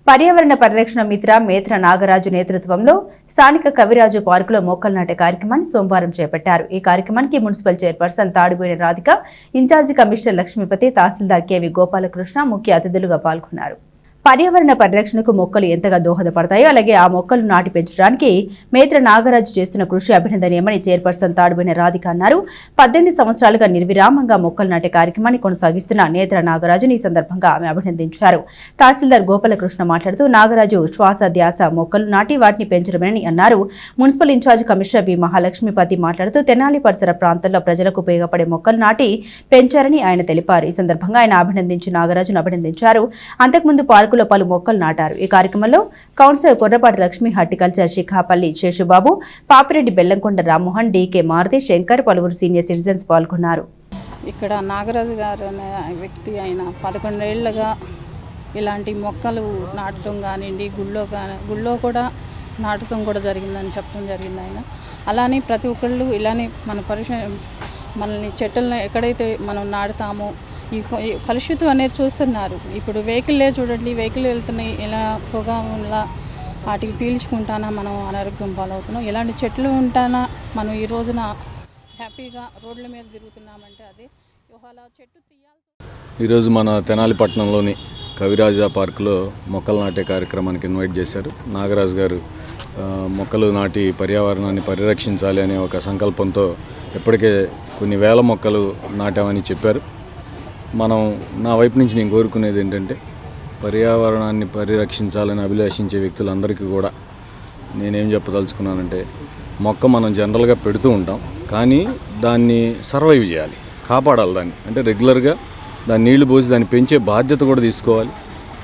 పర్యావరణ పరిరక్షణ మిత్ర మేత్ర నాగరాజు నేతృత్వంలో స్థానిక కవిరాజు పార్కులో మొక్కలు నాటే కార్యక్రమాన్ని సోమవారం చేపట్టారు. ఈ కార్యక్రమానికి municipal chairperson Tadiboyina Radhika, incharge commissioner Lakshmipathi, tahsildar KV Gopalakrishna ముఖ్య అతిథులుగా పాల్గొన్నారు. పర్యావరణ పరిరక్షణకు మొక్కలు ఎంతగా దోహదపడతాయో అలాగే ఆ మొక్కలు నాటి పెంచడానికి మేత్ర నాగరాజు చేస్తున్న కృషి అభినందనీయమని చైర్పర్సన్ తాడిబోయిన రాధిక అన్నారు. 18 సంవత్సరాలుగా నిర్విరామంగా మొక్కలు నాటే కార్యక్రమాన్ని కొనసాగిస్తున్న నేత్ర నాగరాజుని ఈ సందర్భంగా ఆమె అభినందించారు. తహసీల్దార్ గోపాలకృష్ణ మాట్లాడుతూ నాగరాజు శ్వాస ధ్యాస మొక్కలు నాటి వాటిని పెంచడమని అన్నారు. మున్సిపల్ ఇన్ఛార్జ్ కమిషనర్ వి మహాలక్ష్మీపతి మాట్లాడుతూ తెనాలి పరిసర ప్రాంతాల్లో ప్రజలకు ఉపయోగపడే మొక్కలు నాటి పెంచారని ఆయన తెలిపారు. ఈ సందర్భంగా ఆయన నాగరాజును అభినందించారు. అంతకుముందు పార్కులో పలు మొక్కలు నాటారు. ఈ కార్యక్రమంలో councillor Korrapati Lakshmi, horticulture Shikhapalli Seshubabu, Papireddy Bellamkonda Rammohan, DK Maruthi, Shankar, పలువురు సీనియర్ సిటిజన్స్ పాల్గొన్నారు. ఇక్కడ నాగరాజు గారు అనే వ్యక్తి ఆయన 11 ఏళ్లుగా ఇలాంటి మొక్కలు నాటడం కానివ్వండి, గుళ్ళో కూడా నాటడం కూడా జరిగిందని చెప్పడం జరిగింది ఆయన. అలానే ప్రతి ఒక్కళ్ళు ఇలానే మనల్ని చెట్లను ఎక్కడైతే మనం నాటుతామో ఈ కలుషితం అనేది చూస్తున్నారు. ఇప్పుడు వెహికల్లే చూడండి, వెహికల్ వెళ్తున్నాయి, ఇలా పొగ ఇలా వాటికి పీల్చుకుంటానా మనం అనారోగ్యం పాలవుతున్నాం. ఇలాంటి చెట్లు ఉంటానా మనం ఈ రోజున హ్యాపీగా రోడ్ల మీద తిరుగుతున్నామంటే అదే ఇవాళ చెట్టు తీయాలి. ఈరోజు మన తెనాలి పట్టణంలోని కవిరాజా పార్కులో మొక్కలు నాటే కార్యక్రమానికి ఇన్వైట్ చేశారు. నాగరాజు గారు మొక్కలు నాటి పర్యావరణాన్ని పరిరక్షించాలి అనే ఒక సంకల్పంతో ఇప్పటికే కొన్ని వేల మొక్కలు నాటామని చెప్పారు. నా వైపు నుంచి నేను కోరుకునేది ఏంటంటే పర్యావరణాన్ని పరిరక్షించాలని అభిలాషించే వ్యక్తులందరికీ కూడా నేనేం చెప్పదలుచుకున్నానంటే మొక్క మనం జనరల్గా పెడుతూ ఉంటాం, కానీ దాన్ని సర్వైవ్ చేయాలి, కాపాడాలి దాన్ని. అంటే రెగ్యులర్గా దాన్ని నీళ్లు పోసి దాన్ని పెంచే బాధ్యత కూడా తీసుకోవాలి.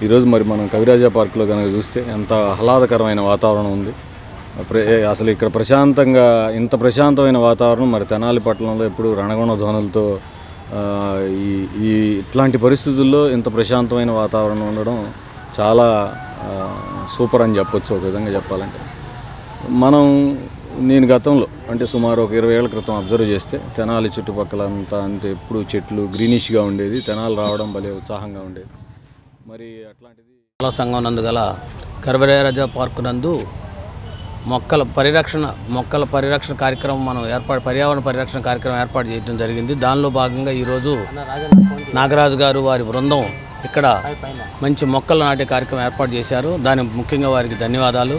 ఈరోజు మరి మనం కవిరాజా పార్కులో కనుక చూస్తే ఎంత ఆహ్లాదకరమైన వాతావరణం ఉంది. అసలు ఇక్కడ ఇంత ప్రశాంతమైన వాతావరణం మరి తెనాలి పట్టణంలో ఎప్పుడు రణగొణ ధ్వనులతో ఇట్లాంటి పరిస్థితుల్లో ఇంత ప్రశాంతమైన వాతావరణం ఉండడం చాలా సూపర్ అని చెప్పొచ్చు. ఒక విధంగా చెప్పాలంటే నేను గతంలో అంటే సుమారు ఒక 20 ఏళ్ల క్రితం అబ్జర్వ్ చేస్తే తెనాలి చుట్టుపక్కల అంతే ఎప్పుడు చెట్లు గ్రీనిష్గా ఉండేది. తెనాలి రావడం భలే ఉత్సాహంగా ఉండేది. మరి అట్లాంటిది సంఘం నందు గల కవిరాజా పార్కు నందు మొక్కల పరిరక్షణ కార్యక్రమం పర్యావరణ పరిరక్షణ కార్యక్రమం ఏర్పాటు చేయడం జరిగింది. దానిలో భాగంగా ఈరోజు నాగరాజు గారు వారి బృందం ఇక్కడ మంచి మొక్కలు నాటే కార్యక్రమం ఏర్పాటు చేశారు. దానికి ముఖ్యంగా వారికి ధన్యవాదాలు.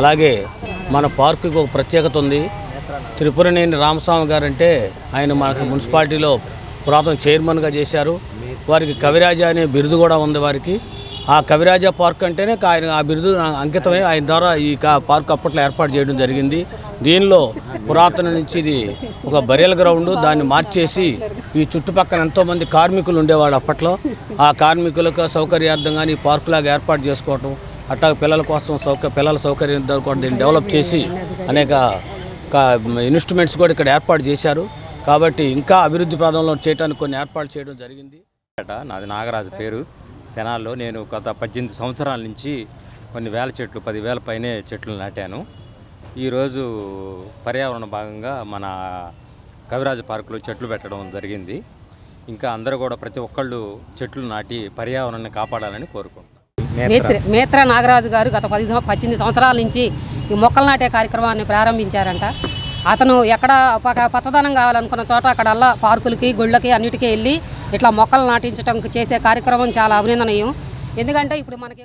అలాగే మన పార్కుకి ఒక ప్రత్యేకత ఉంది. త్రిపురనేని రామస్వామి గారు అంటే ఆయన మనకు మున్సిపాలిటీలో పురాతన చైర్మన్గా చేశారు. వారికి కవిరాజా అనే బిరుదు కూడా ఉంది వారికి. ఆ కవిరాజా పార్క్ అంటేనే ఆయన ఆ బిరుదు అంకితమై ఆయన ద్వారా ఈ పార్క్ అప్పట్లో ఏర్పాటు చేయడం జరిగింది. దీనిలో పురాతన నుంచి ఇది ఒక బరియల్ గ్రౌండ్, దాన్ని మార్చేసి ఈ చుట్టుపక్కల ఎంతోమంది కార్మికులు ఉండేవాడు అప్పట్లో. ఆ కార్మికులకు సౌకర్యార్థంగా ఈ పార్కులాగా ఏర్పాటు చేసుకోవటం, అట్టా పిల్లల కోసం పిల్లల సౌకర్యం కూడా దీన్ని డెవలప్ చేసి అనేక ఇన్స్ట్రుమెంట్స్ కూడా ఇక్కడ ఏర్పాటు చేశారు. కాబట్టి ఇంకా అభివృద్ధి ప్రాంతంలో చేయడానికి కొన్ని ఏర్పాటు చేయడం జరిగింది. నాది నాగరాజు పేరు. తెనాల్లో నేను గత 18 సంవత్సరాల నుంచి కొన్ని వేల చెట్లు, 10,000 పైనే చెట్లు నాటాను. ఈరోజు పర్యావరణ భాగంగా మన కవిరాజు పార్కులో చెట్లు పెట్టడం జరిగింది. ఇంకా అందరూ కూడా ప్రతి ఒక్కళ్ళు చెట్లు నాటి పర్యావరణాన్ని కాపాడాలని కోరుకుంటున్నాను. మేత్ర నాగరాజు గారు గత 18 సంవత్సరాల నుంచి ఈ మొక్కలు నాటే కార్యక్రమాన్ని ప్రారంభించారంట. అతను ఎక్కడ పచ్చదనం కావాలనుకున్న చోట అక్కడల్లా పార్కులకి, గుళ్ళకి అన్నిటికీ వెళ్ళి ఇట్లా మొక్కలు నాటించడం చేసే కార్యక్రమం చాలా అభినందనీయం. ఎందుకంటే ఇప్పుడు మనకి